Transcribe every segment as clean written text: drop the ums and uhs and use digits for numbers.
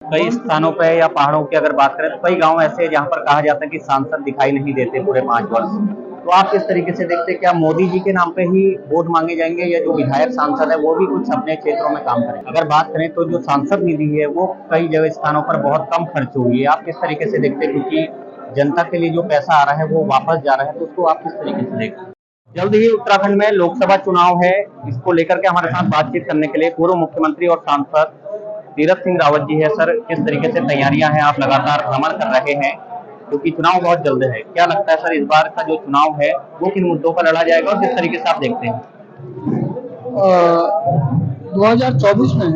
कई स्थानों पे या पहाड़ों की अगर बात करें तो कई गांव ऐसे हैं जहां पर कहा जाता है कि सांसद दिखाई नहीं देते पूरे 5 वर्ष। तो आप किस तरीके से देखते हैं, क्या मोदी जी के नाम पे ही वोट मांगे जाएंगे या जो विधायक सांसद है वो भी कुछ अपने क्षेत्रों में काम करें? अगर बात करें तो जो सांसद निधि है वो कई जगह स्थानों पर बहुत कम खर्च हुई है, आप किस तरीके से देखते हैं? क्योंकि जनता के लिए जो पैसा आ रहा है वो वापस जा रहा है, तो उसको आप किस तरीके से देखते हैं? जल्द ही उत्तराखंड में लोकसभा चुनाव है। इसको लेकर के हमारे साथ बातचीत करने के लिए पूर्व मुख्यमंत्री और सांसद तीरथ सिंह रावत जी है। सर, किस तरीके से तैयारियां हैं? आप लगातार भ्रमण कर रहे हैं क्योंकि चुनाव बहुत जल्द है। क्या लगता है सर, इस बार का जो चुनाव है वो किन मुद्दों पर लड़ा जाएगा और किस तरीके से आप देखते हैं? 2024 में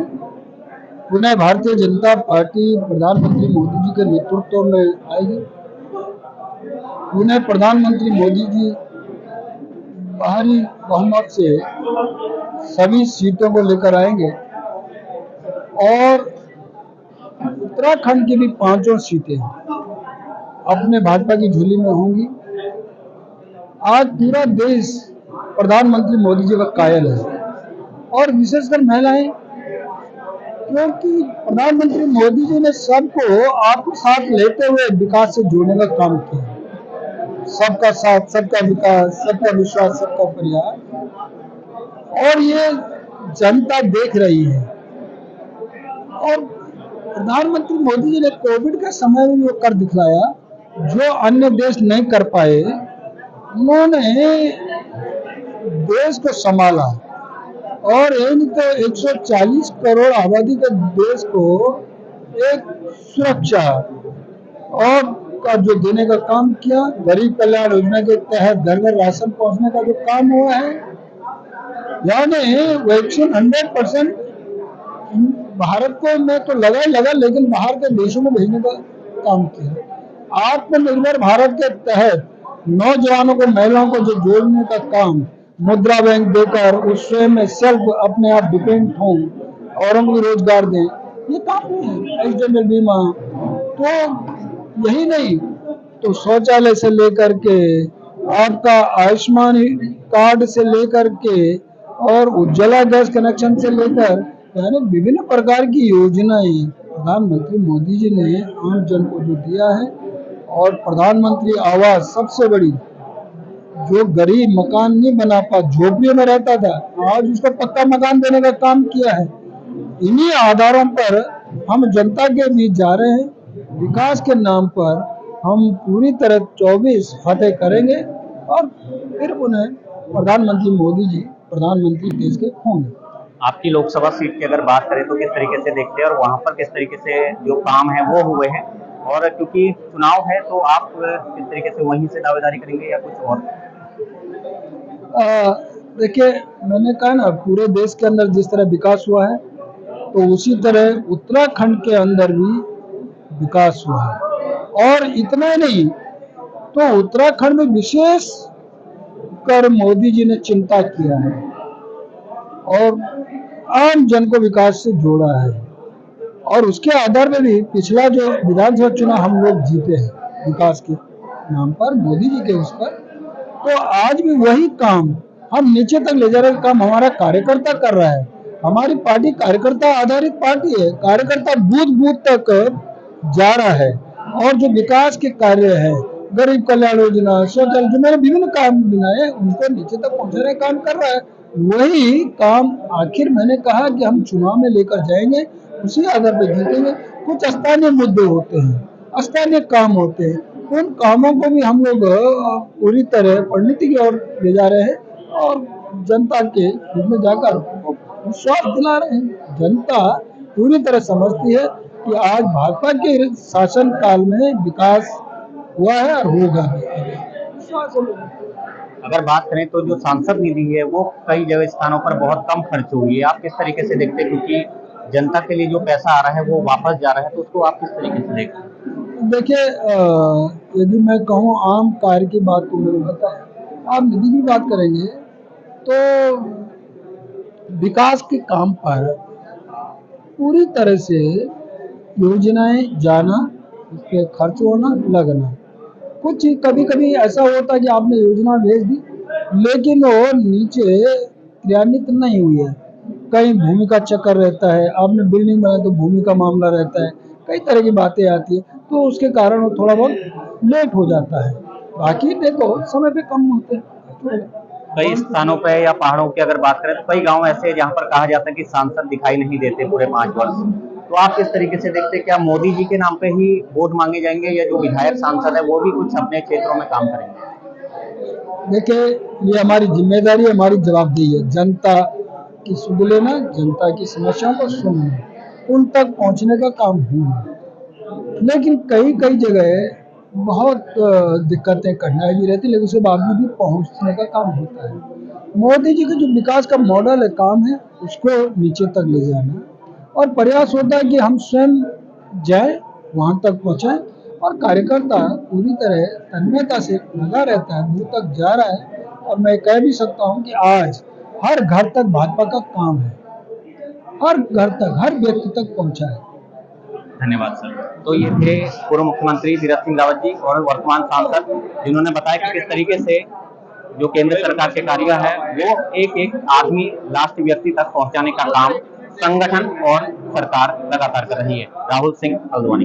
पुनः भारतीय जनता पार्टी प्रधानमंत्री मोदी जी के नेतृत्व में आएगी। पुनः प्रधानमंत्री मोदी जी भारी बहुमत से सभी सीटों को लेकर आएंगे और उत्तराखंड की भी 5 सीटें अपने भाजपा की झोली में होंगी। आज पूरा देश प्रधानमंत्री मोदी जी का कायल है और विशेषकर महिलाएं, क्योंकि प्रधानमंत्री मोदी जी ने सबको आपके साथ लेते हुए विकास से जोड़ने का काम किया। सबका साथ, सबका विकास, सबका विश्वास, सबका प्रयास, और ये जनता देख रही है। और प्रधानमंत्री मोदी जी ने कोविड के समय में वो कर दिखलाया जो अन्य देश नहीं कर पाए। उन्होंने देश को संभाला और इन तो 140 करोड़ आबादी के देश को एक सुरक्षा और का जो देने का काम किया। गरीब कल्याण योजना के तहत घर घर राशन पहुंचने का जो काम हुआ है, यानी वैक्सीन 100% भारत को में तो लगा ही लगा, लेकिन बाहर के देशों में भेजने का काम किया। आत्मनिर्भर भारत के तहत नौजवानों को, महिलाओं को जो जोड़ने का काम, मुद्रा बैंक देकर उस स्वयं में सेल्फ अपने आप डिपेंड हों और उनको रोजगार दें, ये काम है। एक्सीडेंटल बीमा, तो यही नहीं तो शौचालय से लेकर के आपका आयुष्मान कार्ड से लेकर के और उज्ज्वला गैस कनेक्शन से लेकर, यानी विभिन्न प्रकार की योजनाएं प्रधानमंत्री मोदी जी ने आम जन को जो दिया है। और प्रधानमंत्री आवास सबसे बड़ी, जो गरीब मकान नहीं बना पा, झोपड़ियों में रहता था, आज उसको पक्का मकान देने का काम किया है। इन्हीं आधारों पर हम जनता के बीच जा रहे हैं। विकास के नाम पर हम पूरी तरह 24 फतेह करेंगे और फिर उन्हें प्रधानमंत्री मोदी जी प्रधानमंत्री देश के होंगे। आपकी लोकसभा सीट की अगर बात करें तो किस तरीके से देखते हैं और वहां पर किस तरीके से जो काम है वो हुए हैं? और क्योंकि चुनाव है तो आप किस तरीके से वहीं से दावेदारी करेंगे या कुछ और? देखिए, मैंने कहा ना, पूरे देश के अंदर जिस तरह विकास हुआ है तो उसी तरह उत्तराखंड के अंदर भी विकास हुआ है। और इतना ही नहीं तो उत्तराखंड में विशेष कर मोदी जी ने चिंता किया है और आम जन को विकास से जोड़ा है। और उसके आधार में भी पिछला जो विधानसभा चुनाव हम लोग जीते हैं विकास के नाम पर, मोदी जी के उस पर, तो आज भी वही काम हम नीचे तक ले जाने का काम हमारा कार्यकर्ता कर रहा है। हमारी पार्टी कार्यकर्ता आधारित पार्टी है। कार्यकर्ता बूथ बूथ तक जा रहा है और जो विकास के कार्य है, गरीब कल्याण योजना, शौचालय, जो मैंने विभिन्न काम बनाए उनको नीचे तक पहुंचाने का काम कर रहा है। वही काम आखिर मैंने कहा कि हम चुनाव में लेकर जाएंगे, उसी आधार पर जीतेंगे। कुछ स्थानीय मुद्दे होते हैं, स्थानीय काम होते हैं, उन कामों को भी हम लोग पूरी तरह परिणति की ओर ले जा रहे हैं और जनता के बीच में जाकर विश्वास दिला रहे हैं। जनता पूरी तरह समझती है कि आज भाजपा के शासन काल में विकास हुआ है और होगा। अगर बात करें तो जो सांसद निधि है वो कई जगह स्थानों पर बहुत कम खर्च हुई है, आप किस तरीके से देखते हैं? क्योंकि जनता के लिए जो पैसा आ रहा है वो वापस जा रहा है, तो उसको आप किस तरीके से देखते हैं? देखिए, यदि मैं कहूँ आम कार्य की बात को मैंने बताया, आप निधि की बात करेंगे तो विकास के काम पर पूरी तरह से योजनाएं जाना, उस पर खर्च होना, लगना। कुछ कभी कभी ऐसा होता है कि आपने योजना भेज दी लेकिन वो नीचे क्रियान्वित नहीं हुई है। कहीं भूमि का चक्कर रहता है, आपने बिल्डिंग बनाई तो भूमि का मामला रहता है, कई तरह की बातें आती है, तो उसके कारण वो थोड़ा बहुत लेट हो जाता है। बाकी देखो समय पे कम होते हैं। कई स्थानों पे या पहाड़ों की अगर बात करें तो कई गांव ऐसे हैं जहां पर कहा जाता है कि सांसद दिखाई नहीं देते पूरे 5 वर्ष। तो आप किस तरीके से देखते हैं, क्या मोदी जी के नाम पे ही वोट मांगे जाएंगे या जो विधायक सांसद है वो भी कुछ अपने क्षेत्रों में काम करेंगे? देखिए, ये हमारी जिम्मेदारी, हमारी जवाबदेही है। जनता की सुध लेना, जनता की समस्याओं को सुनना, उन तक पहुंचने का काम होना। लेकिन कई कई जगह बहुत दिक्कतें, कठिनाई भी रहती है, लेकिन उसके बावजूद भी पहुंचने का काम होता है। मोदी जी का जो विकास का मॉडल है, काम है, उसको नीचे तक ले जाना, और प्रयास होता है कि हम स्वयं जाए, वहां तक पहुंचाएं, और कार्यकर्ता पूरी तरह तन्मयता से लगा रहता है, दूर तक जा रहा है। और मैं कह भी सकता हूं कि आज हर घर तक भाजपा का काम है, हर घर तक, हर व्यक्ति तक पहुंचा है। धन्यवाद सर। तो ये थे पूर्व मुख्यमंत्री तीरथ सिंह रावत जी और वर्तमान सांसद, जिन्होंने बताया कि किस तरीके से जो केंद्र सरकार के कार्य है वो एक एक आदमी, लास्ट व्यक्ति तक पहुंचाने का काम संगठन और सरकार लगातार कर रही है। राहुल सिंह हल्द्वानी।